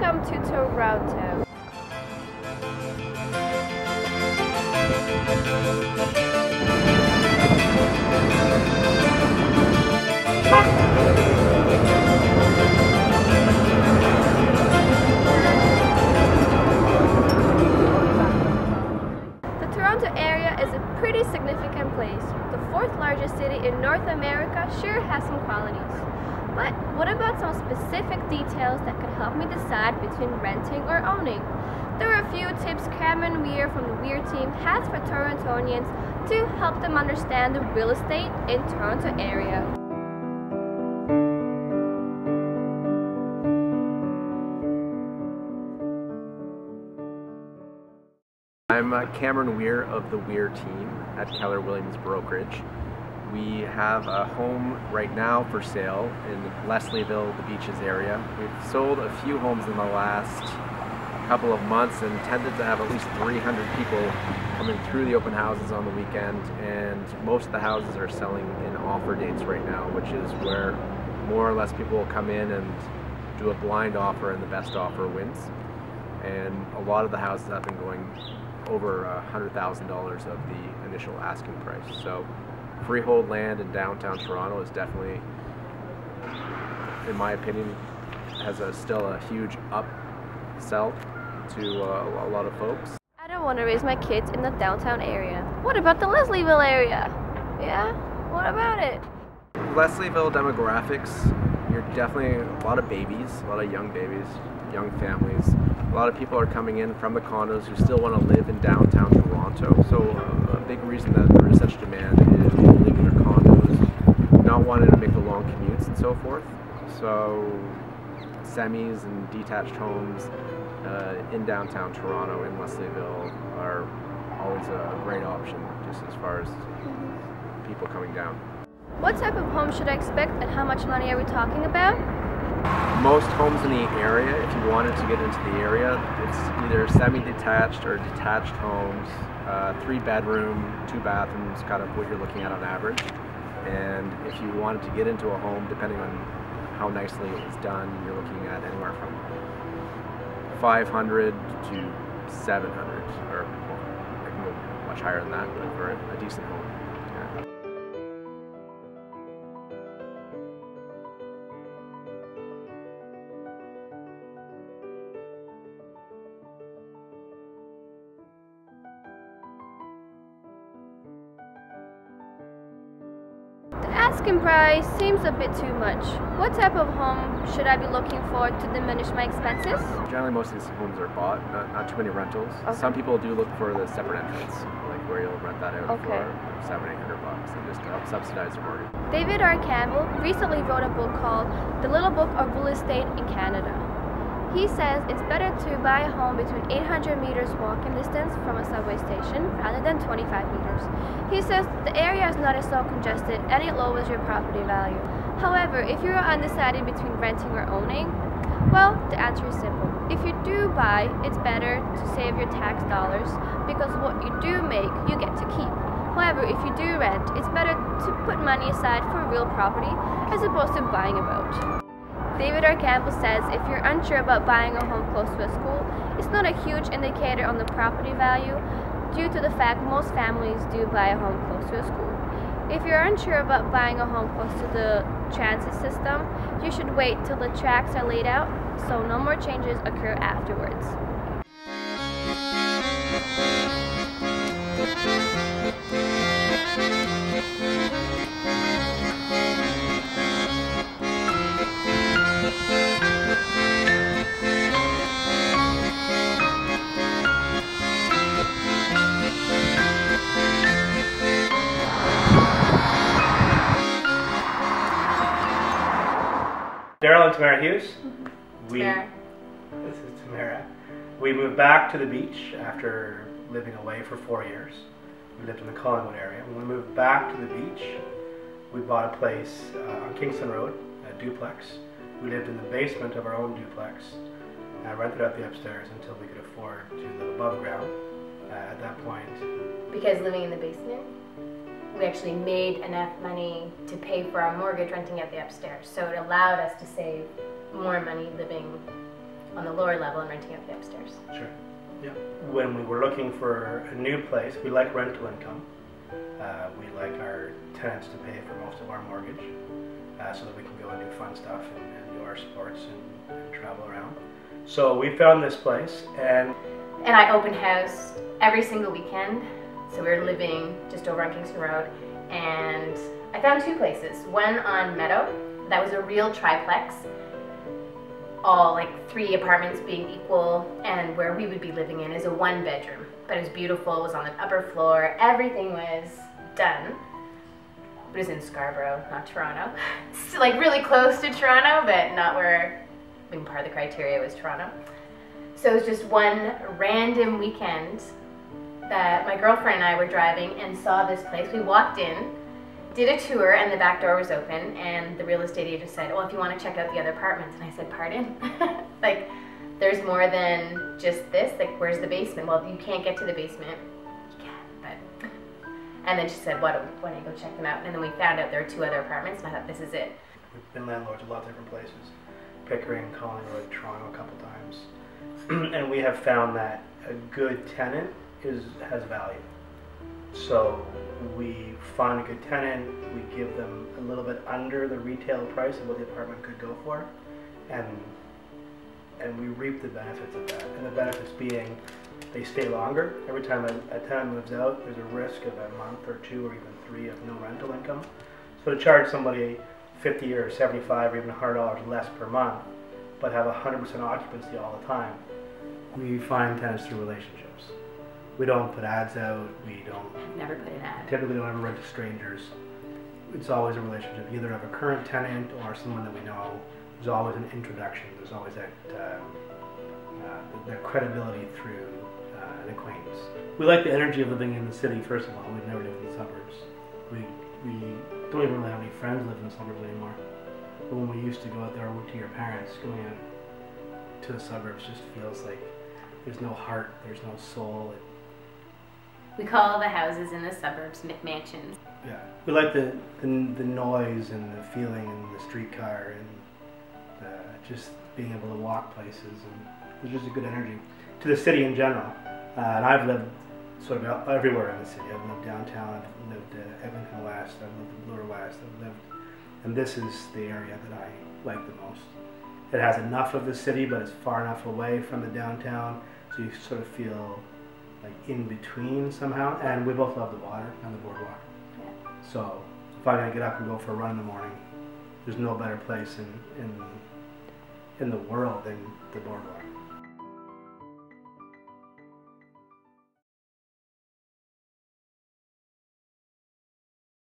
Welcome to Toronto. The Toronto area is a pretty significant place. The fourth largest city in North America sure has some qualities. But what about some specific details that could help me decide between renting or owning? There are a few tips Cameron Weir from the Weir team has for Torontonians to help them understand the real estate in Toronto area. I'm Cameron Weir of the Weir team at Keller Williams Brokerage. We have a home right now for sale in Leslieville, the Beaches area. We've sold a few homes in the last couple of months and tended to have at least 300 people coming through the open houses on the weekend, and most of the houses are selling in offer dates right now, which is where more or less people will come in and do a blind offer and the best offer wins. And a lot of the houses have been going over $100,000 of the initial asking price. So freehold land in downtown Toronto is definitely, in my opinion, has still a huge upsell to a lot of folks. I don't want to raise my kids in the downtown area. What about the Leslieville area? Yeah? What about it? Leslieville demographics, you're definitely a lot of babies, a lot of young babies, young families. A lot of people are coming in from the condos who still want to live in downtown Toronto. So a big reason that there is such demand is people leaving their condos, not wanting to make the long commutes and so forth. So semis and detached homes in downtown Toronto, in Leslieville, are always a great option just as far as people coming down. What type of home should I expect and how much money are we talking about? Most homes in the area, if you wanted to get into the area, it's either semi-detached or detached homes, 3-bedroom, 2 bathrooms, kind of what you're looking at on average. And if you wanted to get into a home, depending on how nicely it's done, you're looking at anywhere from 500 to 700, or it can go much higher than that, but for a decent home. Yeah. Asking price seems a bit too much. What type of home should I be looking for to diminish my expenses? Generally, most of these homes are bought, not too many rentals. Okay. Some people do look for the separate entrance, like where you'll rent that out for $700-800 and just to help subsidize the mortgage. David R. Campbell recently wrote a book called The Little Book of Real Estate in Canada. He says it's better to buy a home between 800 meters walking distance from a subway station rather than 25 meters. He says the area is not as so congested and it lowers your property value. However, if you're undecided between renting or owning, well, the answer is simple. If you do buy, it's better to save your tax dollars because what you do make, you get to keep. However, if you do rent, it's better to put money aside for real property as opposed to buying a boat. David R. Campbell says if you're unsure about buying a home close to a school, it's not a huge indicator on the property value due to the fact most families do buy a home close to a school. If you're unsure about buying a home close to the transit system, you should wait till the tracks are laid out so no more changes occur afterwards. Daryl and Tamara Hughes. Tamara. This is Tamara. We moved back to the beach after living away for 4 years. We lived in the Collingwood area. When we moved back to the beach, we bought a place on Kingston Road, a duplex. We lived in the basement of our own duplex. I rented out the upstairs until we could afford to live above ground. At that point, because living in the basement, we actually made enough money to pay for our mortgage renting out the upstairs. So it allowed us to save more money living on the lower level and renting out the upstairs. Sure. Yeah. When we were looking for a new place, we like rental income. We like our tenants to pay for most of our mortgage, so that we can go and do fun stuff and do our sports and travel around. So we found this place, and I open house every single weekend. So we were living just over on Kingston Road, and I found two places. One on Meadow, that was a real triplex, all like 3 apartments being equal, and where we would be living in is a 1-bedroom. But it was beautiful, it was on the upper floor, everything was done. It was in Scarborough, not Toronto. It's like really close to Toronto, but not where, I mean, part of the criteria was Toronto. So it was just one random weekend that my girlfriend and I were driving and saw this place. We walked in, did a tour, and the back door was open, and the real estate agent said, "Oh, if you want to check out the other apartments." And I said, "Pardon?" Like, there's more than just this? Like, where's the basement? Well, you can't get to the basement. You can, but... And then she said, why don't you go check them out? And then we found out there were 2 other apartments, and I thought, this is it. we've been landlords of a lot of different places. Pickering, Collingwood, Toronto a couple times. And we have found that a good tenant has value. So we find a good tenant, we give them a little bit under the retail price of what the apartment could go for, and we reap the benefits of that. And the benefits being they stay longer. Every time a tenant moves out, there's a risk of a month or 2 or even 3 of no rental income. So to charge somebody 50 or 75 or even $100 less per month, but have 100% occupancy all the time, we find tenants through relationships. We don't put ads out, we don't Never put an ad. typically don't ever rent to strangers. It's always a relationship. You either have a current tenant or someone that we know. There's always an introduction. There's always that credibility through an acquaintance. We like the energy of living in the city, first of all. We've never lived in the suburbs. We don't even really have any friends live in the suburbs anymore. But when we used to go out there to your parents, going out to the suburbs just feels like there's no heart, there's no soul. We call the houses in the suburbs McMansions. Yeah, we like the noise and the feeling and the streetcar and just being able to walk places, and there's just a good energy to the city in general. And I've lived sort of everywhere in the city. I've lived downtown, I've lived Eglinton West, I've lived in Bloor West, and this is the area that I like the most. It has enough of the city, but it's far enough away from the downtown, so you sort of feel like in between somehow. And we both love the water and the boardwalk. Yeah. So if I'm gonna get up and go for a run in the morning, there's no better place in the world than the boardwalk.